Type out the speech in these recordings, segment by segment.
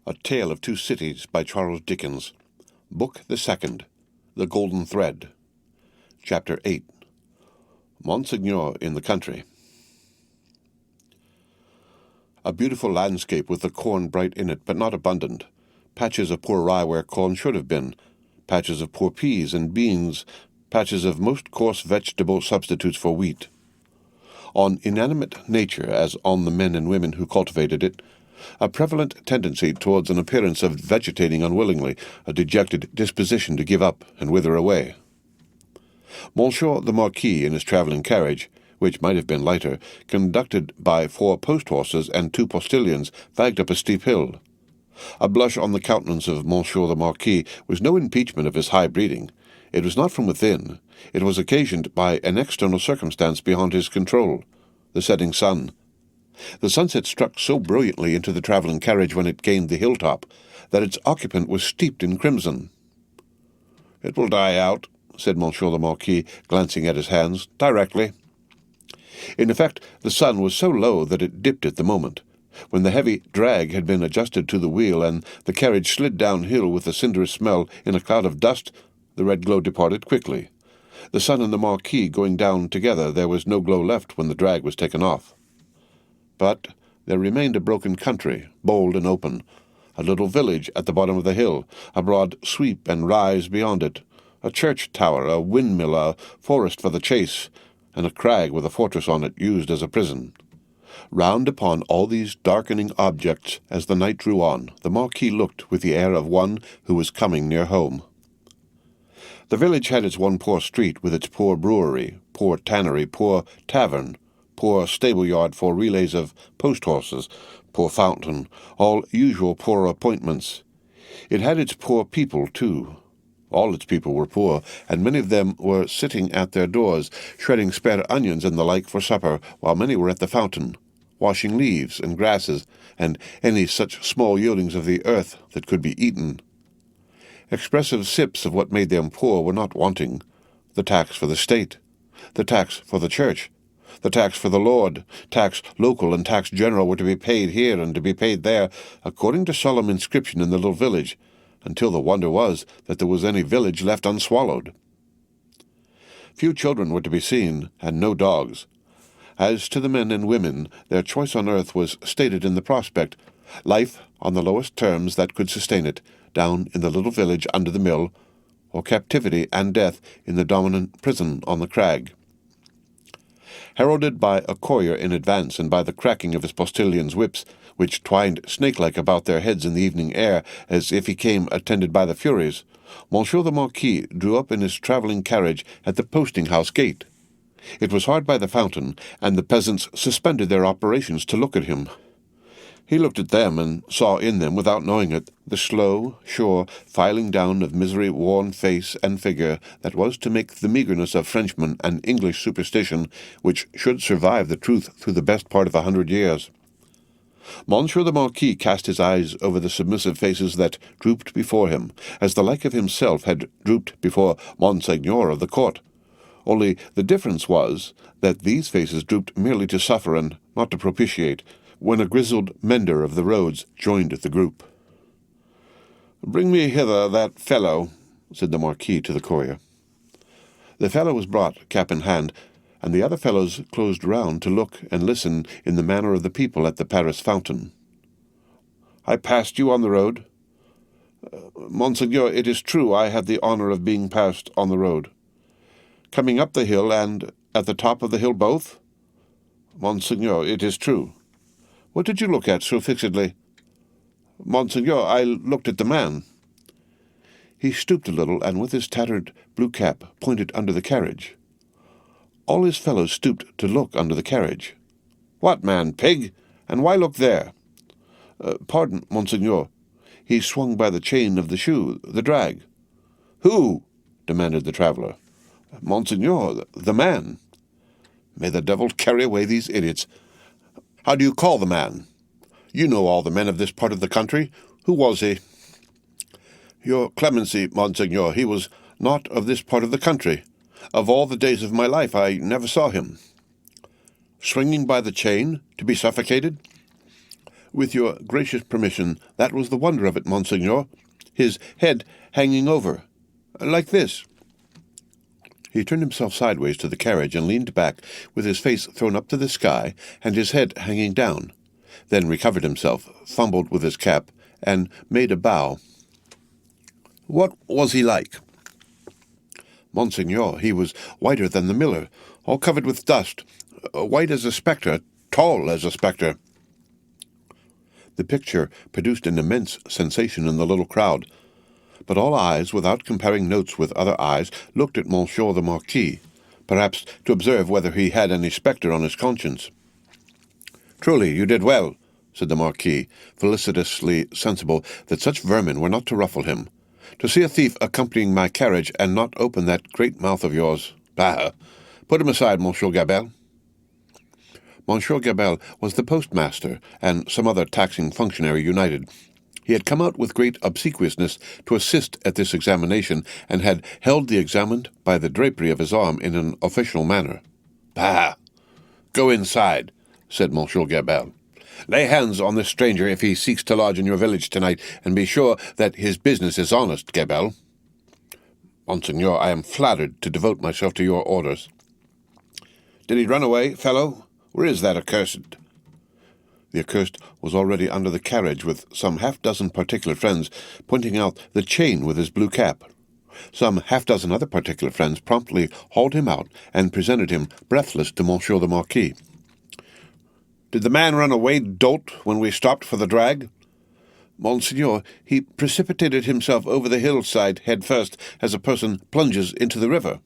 A Tale of Two Cities by Charles Dickens. Book the Second. The Golden Thread. Chapter 8. Monseigneur in the Country. A beautiful landscape with the corn bright in it, but not abundant. Patches of poor rye where corn should have been. Patches of poor peas and beans. Patches of most coarse vegetable substitutes for wheat. On inanimate nature, as on the men and women who cultivated it, a prevalent tendency towards an appearance of vegetating unwillingly, a dejected disposition to give up and wither away. Monsieur the Marquis, in his travelling carriage, which might have been lighter, conducted by 4 post-horses and 2 postilions, fagged up a steep hill. A blush on the countenance of Monsieur the Marquis was no impeachment of his high breeding. It was not from within. It was occasioned by an external circumstance beyond his control, the setting sun. The sunset struck so brilliantly into the travelling carriage when it gained the hilltop that its occupant was steeped in crimson. "It will die out," said Monsieur the Marquis, glancing at his hands, "directly." In effect, the sun was so low that it dipped at the moment. When the heavy drag had been adjusted to the wheel and the carriage slid downhill with a cinderous smell in a cloud of dust, the red glow departed quickly. The sun and the Marquis going down together, there was no glow left when the drag was taken off. But there remained a broken country, bold and open, a little village at the bottom of the hill, a broad sweep and rise beyond it, a church tower, a windmill, a forest for the chase, and a crag with a fortress on it used as a prison. Round upon all these darkening objects, as the night drew on, the Marquis looked with the air of one who was coming near home. The village had its one poor street, with its poor brewery, poor tannery, poor tavern, poor stable-yard for relays of post-horses, poor fountain, all usual poor appointments. It had its poor people, too. All its people were poor, and many of them were sitting at their doors, shredding spare onions and the like for supper, while many were at the fountain, washing leaves and grasses, and any such small yieldings of the earth that could be eaten. Expressive sips of what made them poor were not wanting. The tax for the state, the tax for the church, the tax for the Lord, tax local and tax general were to be paid here and to be paid there, according to solemn inscription in the little village, until the wonder was that there was any village left unswallowed. Few children were to be seen, and no dogs. As to the men and women, their choice on earth was stated in the prospect, life on the lowest terms that could sustain it, down in the little village under the mill, or captivity and death in the dominant prison on the crag. Heralded by a courier in advance and by the cracking of his postilions' whips, which twined snake-like about their heads in the evening air, as if he came attended by the Furies, Monsieur the Marquis drew up in his travelling carriage at the posting-house gate. It was hard by the fountain, and the peasants suspended their operations to look at him. He looked at them, and saw in them, without knowing it, the slow, sure filing down of misery-worn face and figure that was to make the meagreness of Frenchmen an English superstition which should survive the truth through the best part of 100 years. Monsieur the Marquis cast his eyes over the submissive faces that drooped before him, as the like of himself had drooped before Monseigneur of the court. Only the difference was that these faces drooped merely to suffer and not to propitiate, when a grizzled mender of the roads joined the group. "Bring me hither that fellow," said the Marquis to the courier. The fellow was brought, cap in hand, and the other fellows closed round to look and listen in the manner of the people at the Paris fountain. "I passed you on the road." "Monseigneur, it is true I had the honour of being passed on the road." "Coming up the hill and at the top of the hill both?" "Monseigneur, it is true." "What did you look at so fixedly?" "Monseigneur, I looked at the man." He stooped a little, and with his tattered blue cap pointed under the carriage. All his fellows stooped to look under the carriage. "What man, pig? And why look there?" "Pardon, Monseigneur. He swung by the chain of the shoe, the drag." "Who?" demanded the traveller. "Monseigneur, the man." "May the devil carry away these idiots. How do you call the man? You know all the men of this part of the country. Who was he?" "Your clemency, Monseigneur, he was not of this part of the country. Of all the days of my life I never saw him." "Swinging by the chain, to be suffocated?" With your gracious permission, that was the wonder of it, Monseigneur. His head hanging over, like this." He turned himself sideways to the carriage and leaned back, with his face thrown up to the sky and his head hanging down, then recovered himself, fumbled with his cap, and made a bow. "What was he like?" "Monseigneur, he was whiter than the miller, all covered with dust, white as a spectre, tall as a spectre." The picture produced an immense sensation in the little crowd, but all eyes, without comparing notes with other eyes, looked at Monsieur the Marquis, perhaps to observe whether he had any spectre on his conscience. "Truly, you did well," said the Marquis, felicitously sensible that such vermin were not to ruffle him. "To see a thief accompanying my carriage and not open that great mouth of yours. Bah! Put him aside, Monsieur Gabelle." Monsieur Gabelle was the postmaster and some other taxing functionary united. He had come out with great obsequiousness to assist at this examination, and had held the examined by the drapery of his arm in an official manner. "Bah! Go inside," said Monsieur Gabelle. "Lay hands on this stranger if he seeks to lodge in your village tonight, and be sure that his business is honest, Gabelle." "Monseigneur, I am flattered to devote myself to your orders." "Did he run away, fellow? Where is that accursed?" The accursed was already under the carriage with some half-dozen particular friends, pointing out the chain with his blue cap. Some half-dozen other particular friends promptly hauled him out and presented him breathless to Monsieur the Marquis. "Did the man run away, dolt, when we stopped for the drag?" "Monseigneur, he precipitated himself over the hillside head first, as a person plunges into the river."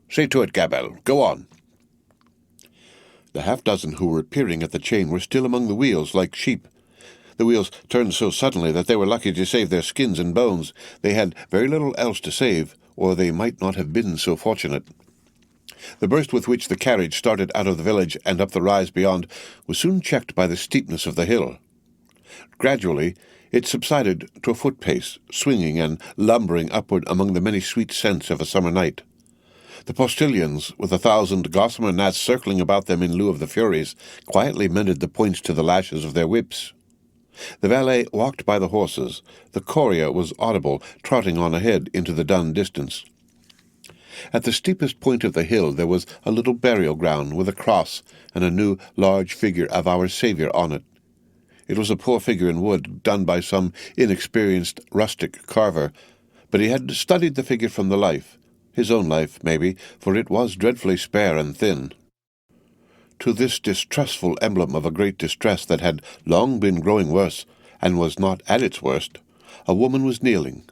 "See to it, Gabelle. Go on." The half-dozen who were peering at the chain were still among the wheels, like sheep. The wheels turned so suddenly that they were lucky to save their skins and bones. They had very little else to save, or they might not have been so fortunate. The burst with which the carriage started out of the village and up the rise beyond was soon checked by the steepness of the hill. Gradually it subsided to a foot-pace, swinging and lumbering upward among the many sweet scents of a summer night. The postilions, with 1,000 gossamer gnats circling about them in lieu of the furies, quietly mended the points to the lashes of their whips. The valet walked by the horses. The courier was audible, trotting on ahead into the dun distance. At the steepest point of the hill there was a little burial ground with a cross and a new large figure of our Saviour on it. It was a poor figure in wood, done by some inexperienced rustic carver, but he had studied the figure from the life. His own life, maybe, for it was dreadfully spare and thin. To this distressful emblem of a great distress that had long been growing worse, and was not at its worst, a woman was kneeling.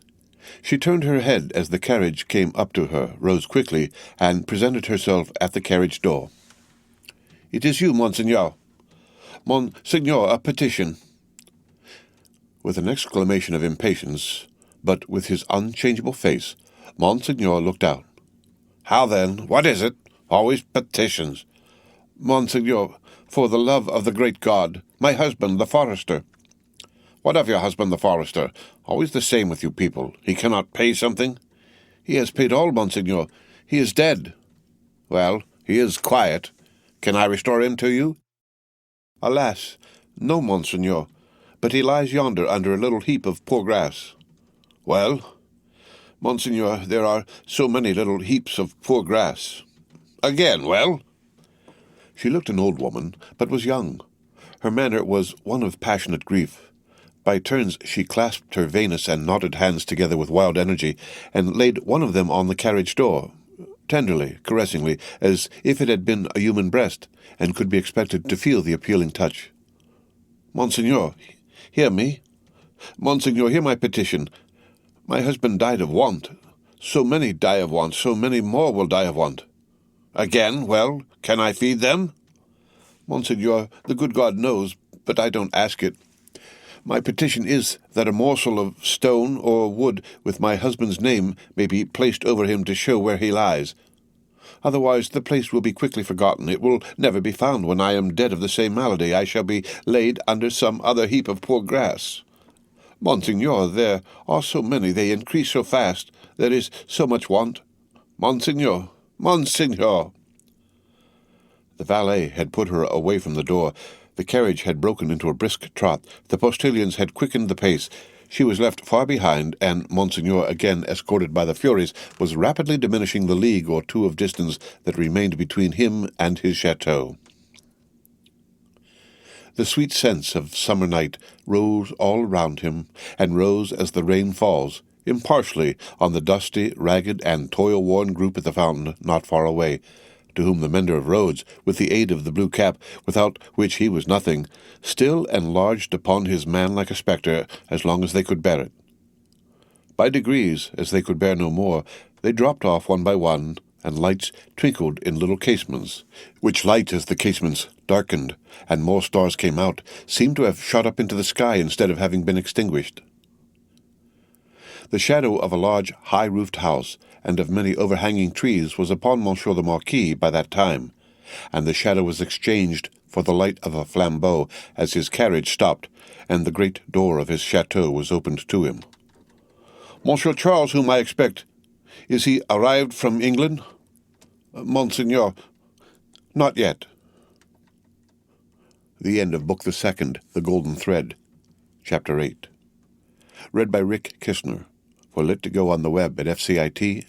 She turned her head as the carriage came up to her, rose quickly, and presented herself at the carriage door. "It is you, Monseigneur." "Monseigneur, a petition." With an exclamation of impatience, but with his unchangeable face, Monseigneur looked out. "How then? What is it? Always petitions." "Monseigneur, for the love of the great God, my husband, the forester." "What of your husband, the forester? Always the same with you people. He cannot pay something?" "He has paid all, Monseigneur. He is dead." "Well, he is quiet. Can I restore him to you?" "Alas, no, Monseigneur, but he lies yonder under a little heap of poor grass." "Well?" "Monseigneur, there are so many little heaps of poor grass." "Again, well?" She looked an old woman, but was young. Her manner was one of passionate grief. By turns she clasped her veinous and knotted hands together with wild energy, and laid one of them on the carriage door, tenderly, caressingly, as if it had been a human breast, and could be expected to feel the appealing touch. "Monseigneur, hear me. Monseigneur, hear my petition. My husband died of want. So many die of want, so many more will die of want." "Again, well, can I feed them?" "Monseigneur, the good God knows, but I don't ask it. My petition is that a morsel of stone or wood with my husband's name may be placed over him to show where he lies. Otherwise the place will be quickly forgotten. It will never be found. When I am dead of the same malady, I shall be laid under some other heap of poor grass. Monseigneur, there are so many, they increase so fast, there is so much want. Monseigneur, Monseigneur." The valet had put her away from the door. The carriage had broken into a brisk trot. The postilions had quickened the pace. She was left far behind, and Monseigneur, again escorted by the Furies, was rapidly diminishing the league or two of distance that remained between him and his chateau. The sweet sense of summer night rose all around him, and rose as the rain falls, impartially on the dusty, ragged, and toil-worn group at the fountain not far away, to whom the mender of roads, with the aid of the blue cap, without which he was nothing, still enlarged upon his man like a spectre as long as they could bear it. By degrees, as they could bear no more, they dropped off one by one, and lights twinkled in little casements, which lights, as the casements darkened, and more stars came out, seemed to have shot up into the sky instead of having been extinguished. The shadow of a large, high-roofed house, and of many overhanging trees, was upon Monsieur the Marquis by that time, and the shadow was exchanged for the light of a flambeau as his carriage stopped, and the great door of his chateau was opened to him. "Monsieur Charles, whom I expect, is he arrived from England?" "Monseigneur, not yet." The end of Book the Second, The Golden Thread, Chapter 8. Read by Rick Kistner. For Lit to go on the web at fcit.usf.edu.